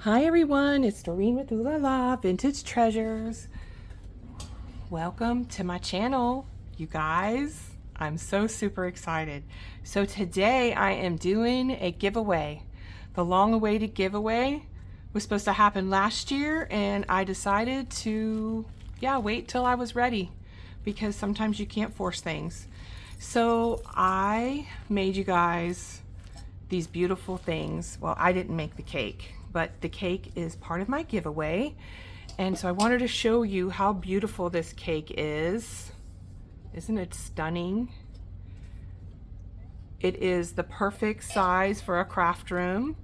Hi everyone, it's Doreen with Oohlala Vintage Treasures. Welcome to my channel, you guys. I'm so super excited. So today I am doing a giveaway. The long-awaited giveaway was supposed to happen last year, and I decided to, wait till I was ready, because sometimes you can't force things. So I made you guys these beautiful things. Well, I didn't make the cake, but the cake is part of my giveaway. And so I wanted to show you how beautiful this cake is. Isn't it stunning? It is the perfect size for a craft room.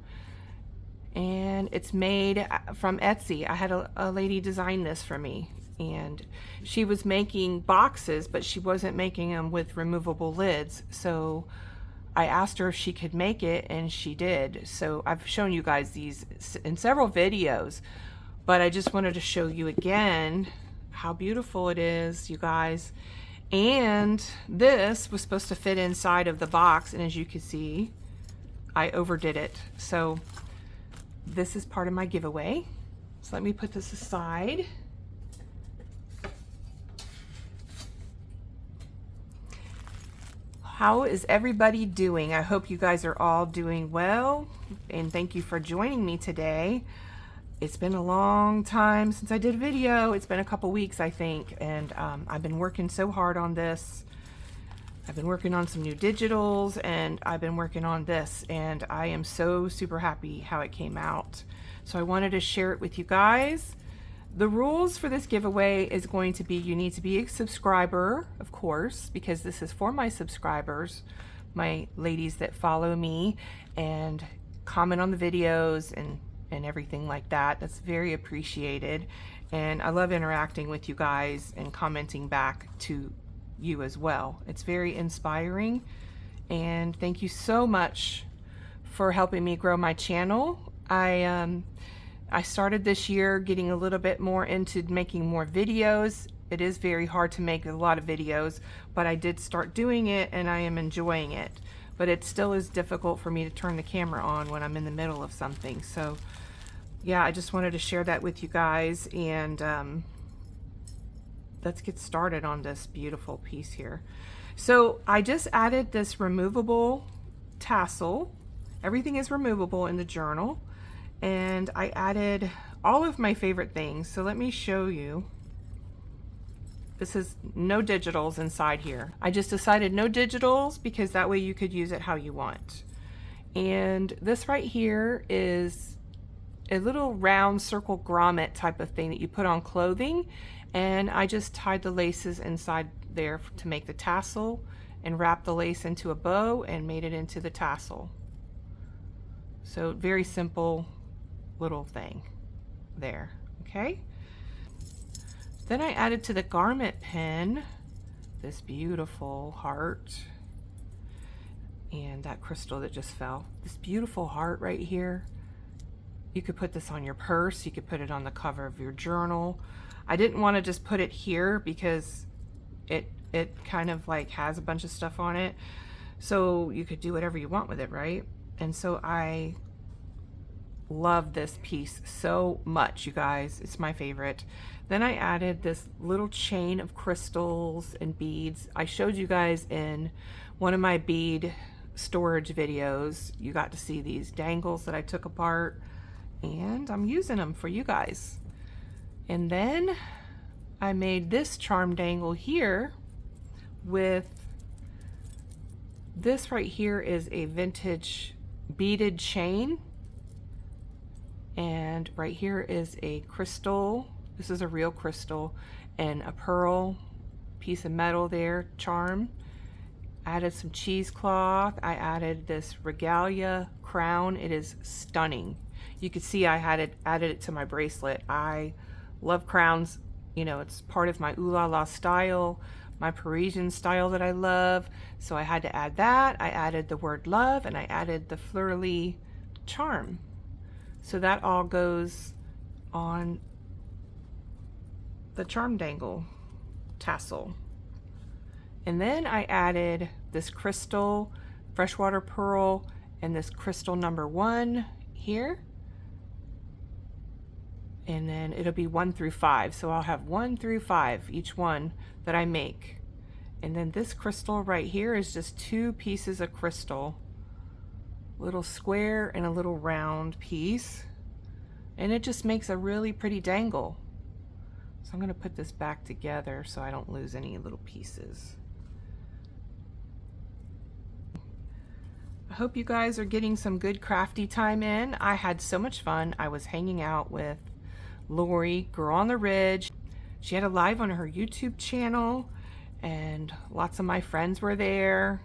And it's made from Etsy. I had a lady design this for me. And she was making boxes, but she wasn't making them with removable lids. So I asked her if she could make it, and she did. So I've shown you guys these in several videos, but I just wanted to show you again how beautiful it is, you guys. And this was supposed to fit inside of the box, and as you can see, I overdid it. So this is part of my giveaway. So let me put this aside. How is everybody doing? I hope you guys are all doing well, and thank you for joining me today. It's been a long time since I did a video. It's been a couple weeks, I think, and I've been working so hard on this. I've been working on some new digitals, and I've been working on this, and I am so super happy how it came out. So I wanted to share it with you guys. The rules for this giveaway is going to be, you need to be a subscriber, of course, because this is for my subscribers, my ladies that follow me and comment on the videos and everything like that. That's very appreciated. And I love interacting with you guys and commenting back to you as well. It's very inspiring. And thank you so much for helping me grow my channel. I started this year getting a little bit more into making more videos. It is very hard to make a lot of videos, but I did start doing it and I am enjoying it. But it still is difficult for me to turn the camera on when I'm in the middle of something. So yeah, I just wanted to share that with you guys, and let's get started on this beautiful piece here. So I just added this removable tassel. Everything is removable in the journal. And I added all of my favorite things. So let me show you. This is no digitals inside here. I just decided no digitals because that way you could use it how you want. And this right here is a little round circle grommet type of thing that you put on clothing. And I just tied the laces inside there to make the tassel and wrapped the lace into a bow and made it into the tassel. So very simple little thing there. Okay, then I added to the garment pin this beautiful heart and that crystal that just fell. This beautiful heart right here. You could put this on your purse, you could put it on the cover of your journal. I didn't want to just put it here because it kind of like has a bunch of stuff on it, so you could do whatever you want with it, right? And so I love this piece so much, you guys. It's my favorite. Then I added this little chain of crystals and beads. I showed you guys in one of my bead storage videos. You got to see these dangles that I took apart, and I'm using them for you guys. And then I made this charm dangle here with this right here is a vintage beaded chain. And right here is a crystal. This is a real crystal, and a pearl piece of metal there, charm. Added some cheesecloth. I added this regalia crown. It is stunning. You can see I had added it to my bracelet. I love crowns. You know, it's part of my Oohlala style, my Parisian style that I love. So I had to add that. I added the word love, and I added the fleur-de-lis charm. So that all goes on the charm dangle tassel. And then I added this crystal freshwater pearl and this crystal number 1 here. And then it'll be 1 through 5. So I'll have 1 through 5, each one that I make. And then this crystal right here is just 2 pieces of crystal. Little square and a little round piece. And it just makes a really pretty dangle. So I'm going to put this back together so I don't lose any little pieces. I hope you guys are getting some good crafty time in. I had so much fun. I was hanging out with Lori, Girl on the Ridge. She had a live on her YouTube channel, and lots of my friends were there,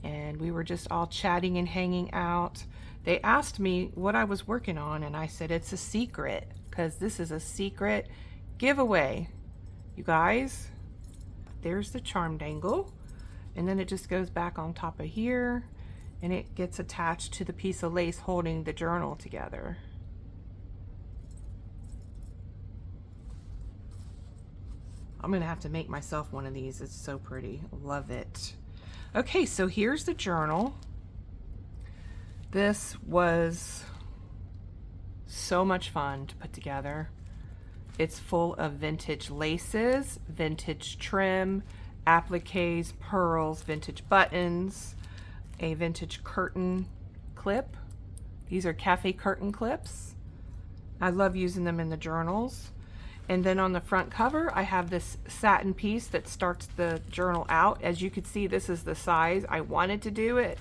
and we were just all chatting and hanging out. They asked me what I was working on, and I said it's a secret, because this is a secret giveaway. You guys, there's the charm dangle, and then it just goes back on top of here, and it gets attached to the piece of lace holding the journal together. I'm gonna have to make myself one of these. It's so pretty. Love it. Okay, so here's the journal. This was so much fun to put together. It's full of vintage laces, vintage trim, appliques, pearls, vintage buttons, a vintage curtain clip. These are cafe curtain clips. I love using them in the journals. And then on the front cover, I have this satin piece that starts the journal out. As you can see, this is the size I wanted to do it.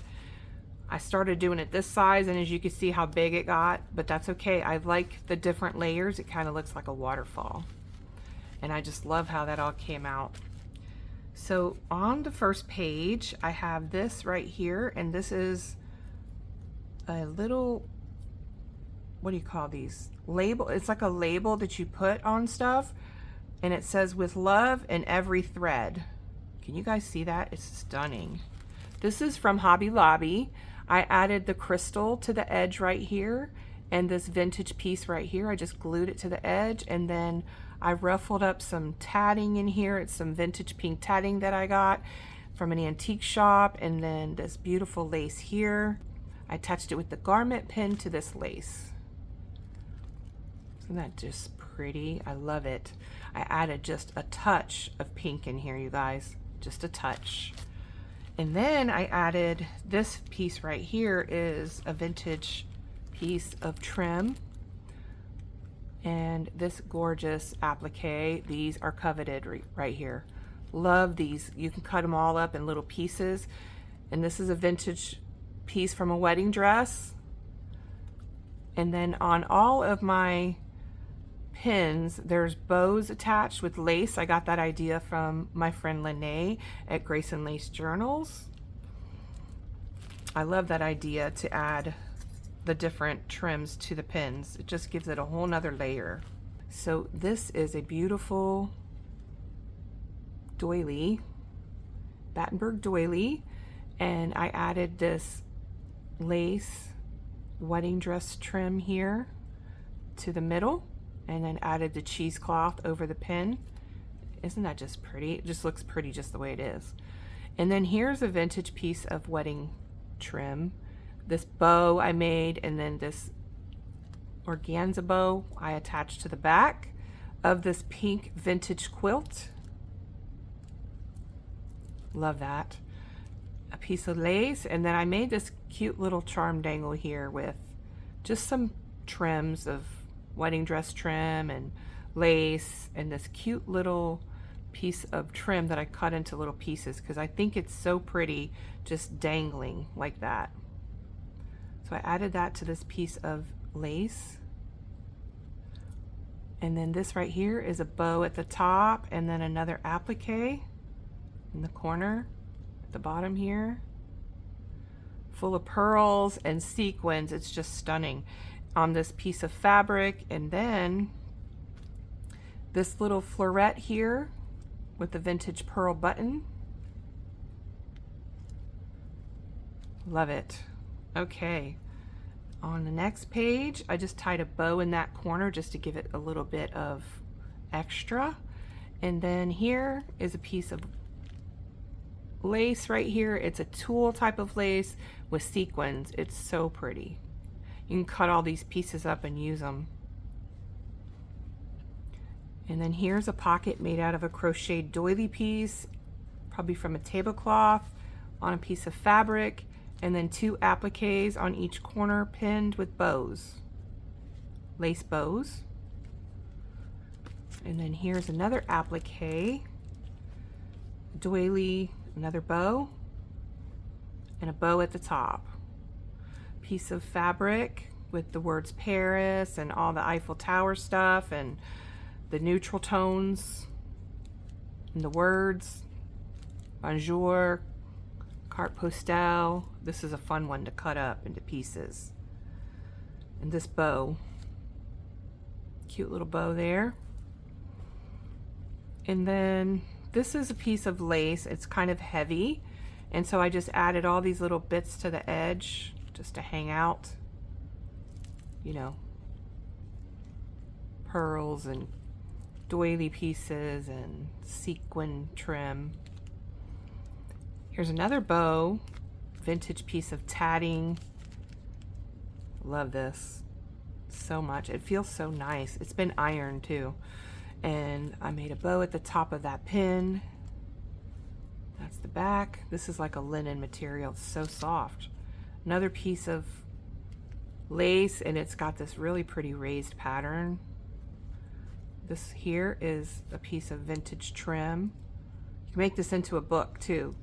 I started doing it this size, and as you can see how big it got, but that's okay. I like the different layers. It kind of looks like a waterfall. And I just love how that all came out. So on the first page, I have this right here, and this is a little, what do you call these? Label. It's like a label that you put on stuff, and it says with love in every thread. Can you guys see that? It's stunning. This is from Hobby Lobby. I added the crystal to the edge right here, and this vintage piece right here. I just glued it to the edge, and then I ruffled up some tatting in here. It's some vintage pink tatting that I got from an antique shop, and then this beautiful lace here. I attached it with the garment pin to this lace. Isn't that just pretty? I love it. I added just a touch of pink in here, you guys. Just a touch. And then I added this piece right here is a vintage piece of trim. And this gorgeous applique. These are coveted right here. Love these. You can cut them all up in little pieces. And this is a vintage piece from a wedding dress. And then on all of my pins, there's bows attached with lace. I got that idea from my friend Lene at Grace and Lace Journals. I love that idea to add the different trims to the pins. It just gives it a whole nother layer. So this is a beautiful doily, Battenberg doily, and I added this lace wedding dress trim here to the middle, and then added the cheesecloth over the pin. Isn't that just pretty? It just looks pretty just the way it is. And then here's a vintage piece of wedding trim. This bow I made, and then this organza bow I attached to the back of this pink vintage quilt. Love that. A piece of lace, and then I made this cute little charm dangle here with just some trims of wedding dress trim and lace, and this cute little piece of trim that I cut into little pieces because I think it's so pretty just dangling like that. So I added that to this piece of lace. And then this right here is a bow at the top, and then another applique in the corner at the bottom here, full of pearls and sequins. It's just stunning on this piece of fabric. And then this little floret here with the vintage pearl button. Love it. Okay, on the next page, I just tied a bow in that corner just to give it a little bit of extra. And then here is a piece of lace right here. It's a tulle type of lace with sequins. It's so pretty. You can cut all these pieces up and use them. And then here's a pocket made out of a crocheted doily piece, probably from a tablecloth, on a piece of fabric, and then 2 appliques on each corner pinned with bows, lace bows. And then here's another applique, doily, another bow, and a bow at the top. Piece of fabric with the words Paris and all the Eiffel Tower stuff and the neutral tones and the words. Bonjour, carte postale. This is a fun one to cut up into pieces. And this bow, cute little bow there. And then this is a piece of lace. It's kind of heavy, and so I just added all these little bits to the edge just to hang out, you know, pearls and doily pieces and sequin trim. Here's another bow, vintage piece of tatting. Love this so much. It feels so nice. It's been ironed too. And I made a bow at the top of that pin. That's the back. This is like a linen material. It's so soft. Another piece of lace, and it's got this really pretty raised pattern. This here is a piece of vintage trim. You can make this into a book too.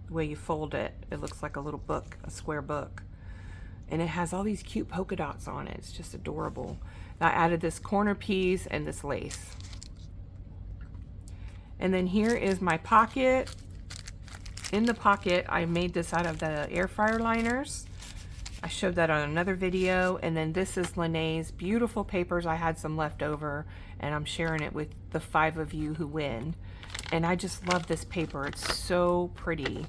The way you fold it, it looks like a little book, a square book. And it has all these cute polka dots on it. It's just adorable. I added this corner piece and this lace. And then here is my pocket. In the pocket, I made this out of the air fryer liners. I showed that on another video. And then this is Lene's beautiful papers. I had some left over, and I'm sharing it with the 5 of you who win. And I just love this paper. It's so pretty.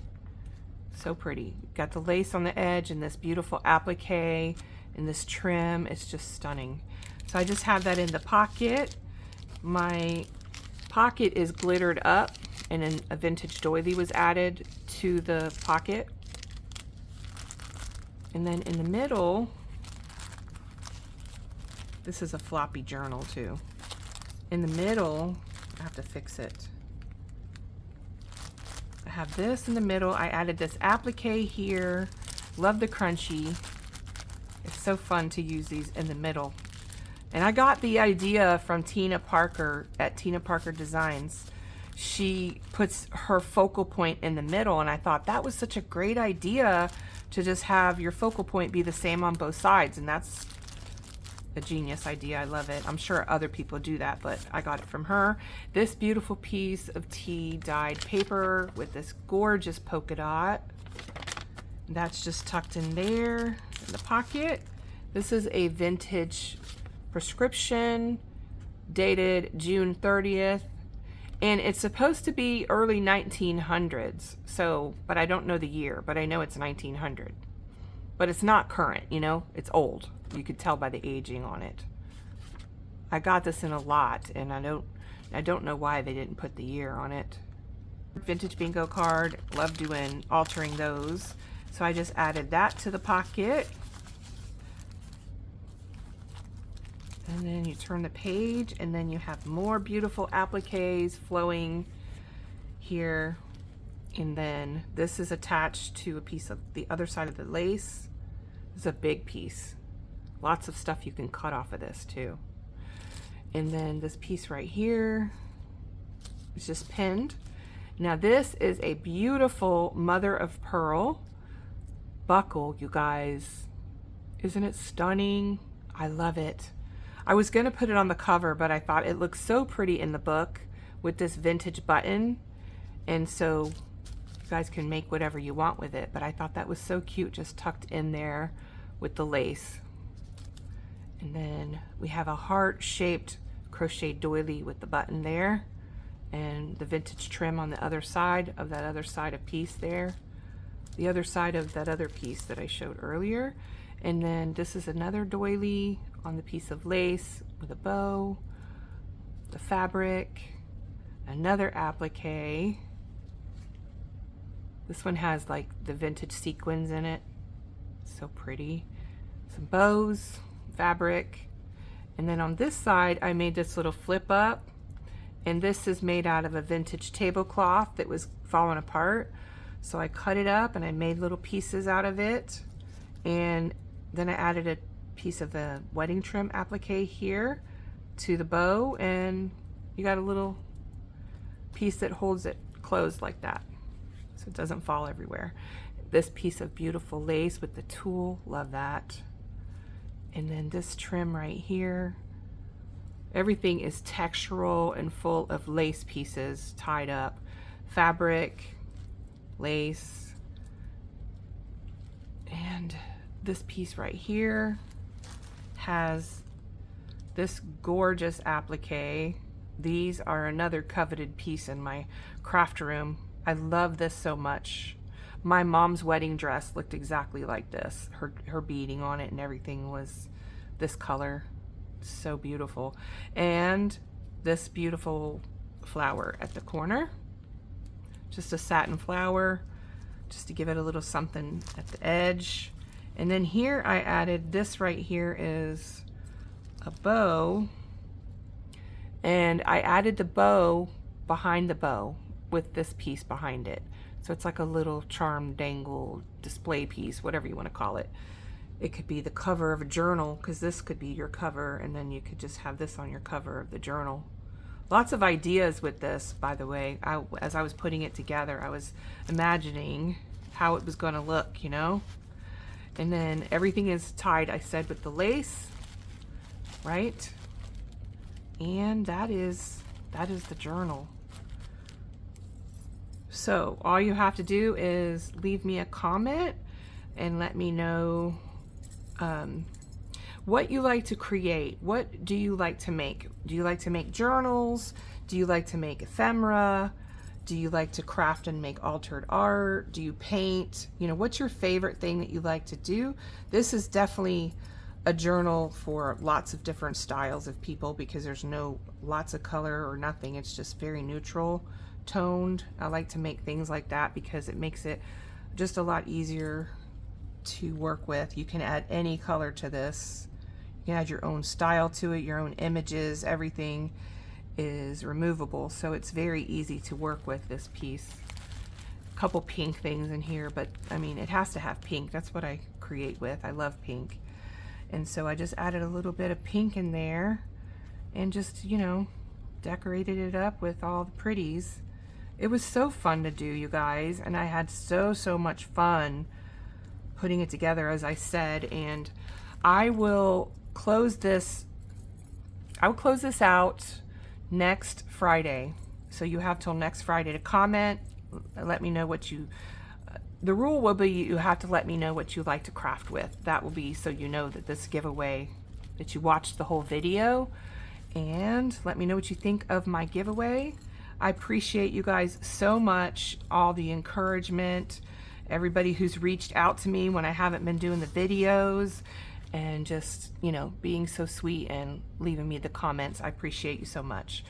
So pretty. Got the lace on the edge and this beautiful applique and this trim. It's just stunning. So I just have that in the pocket. My pocket is glittered up, and then a vintage doily was added to the pocket. And then in the middle, this is a floppy journal too. In the middle, I have to fix it. I have this in the middle. I added this applique here. Love the crunchy. It's so fun to use these in the middle. And I got the idea from Tina Parker at Tina Parker Designs. She puts her focal point in the middle, and I thought that was such a great idea to just have your focal point be the same on both sides, and that's a genius idea. I love it. I'm sure other people do that, but I got it from her. This beautiful piece of tea dyed paper with this gorgeous polka dot. That's just tucked in there in the pocket. This is a vintage prescription dated June 30th, and it's supposed to be early 1900s, so, but I don't know the year, but I know it's 1900. But it's not current, you know, it's old. You could tell by the aging on it. I got this in a lot, and I don't know why they didn't put the year on it. Vintage bingo card, love doing altering those. So I just added that to the pocket. And then you turn the page, and then you have more beautiful appliques flowing here. And then this is attached to a piece of the other side of the lace. This is a big piece. Lots of stuff you can cut off of this too. And then this piece right here is just pinned. Now this is a beautiful mother of pearl buckle, you guys. Isn't it stunning? I love it. I was gonna put it on the cover, but I thought it looks so pretty in the book with this vintage button. And so you guys can make whatever you want with it, but I thought that was so cute, just tucked in there with the lace. And then we have a heart-shaped crochet doily with the button there, and the vintage trim on the other side of that other side of piece there, the other side of that other piece that I showed earlier. And then this is another doily on the piece of lace with a bow, the fabric, another applique. This one has like the vintage sequins in it. So pretty. Some bows, fabric. And then on this side, I made this little flip up And this is made out of a vintage tablecloth that was falling apart. So I cut it up and I made little pieces out of it. And then I added a piece of the wedding trim applique here to the bow, and you got a little piece that holds it closed like that so it doesn't fall everywhere. This piece of beautiful lace with the tulle, love that. And then this trim right here. Everything is textural and full of lace pieces tied up. Fabric, lace, and this piece right here has this gorgeous applique. These are another coveted piece in my craft room. I love this so much. My mom's wedding dress looked exactly like this. Her beading on it and everything was this color. So beautiful. And this beautiful flower at the corner, just a satin flower, just to give it a little something at the edge. And then here I added this right here is a bow, and I added the bow behind the bow with this piece behind it. So it's like a little charm dangle display piece, whatever you want to call it. It could be the cover of a journal, because this could be your cover, and then you could just have this on your cover of the journal. Lots of ideas with this, by the way. As I was putting it together, I was imagining how it was going to look, you know? And then everything is tied, I said, with the lace, right? And that is the journal. So all you have to do is leave me a comment and let me know what you like to create. What do you like to make? Do you like to make journals? Do you like to make ephemera? Do you like to craft and make altered art? Do you paint? You know, what's your favorite thing that you like to do? This is definitely a journal for lots of different styles of people, because there's no lots of color or nothing. It's just very neutral toned. I like to make things like that because it makes it just a lot easier to work with. You can add any color to this. You can add your own style to it, your own images. Everything is removable, so it's very easy to work with this piece. A couple pink things in here, but I mean, it has to have pink. That's what I create with. I love pink. And so I just added a little bit of pink in there and just, you know, decorated it up with all the pretties. It was so fun to do, you guys, and I had so much fun putting it together, as I said. And I will close this out next Friday. So you have till next Friday to comment. Let me know what you, the rule will be you have to let me know what you like to craft with. That will be so you know that this giveaway, that you watched the whole video, and let me know what you think of my giveaway. I appreciate you guys so much, all the encouragement, everybody who's reached out to me when I haven't been doing the videos, and just, you know, being so sweet and leaving me the comments. I appreciate you so much.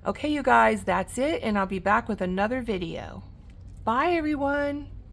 Okay, you guys, that's it, and I'll be back with another video. Bye, everyone.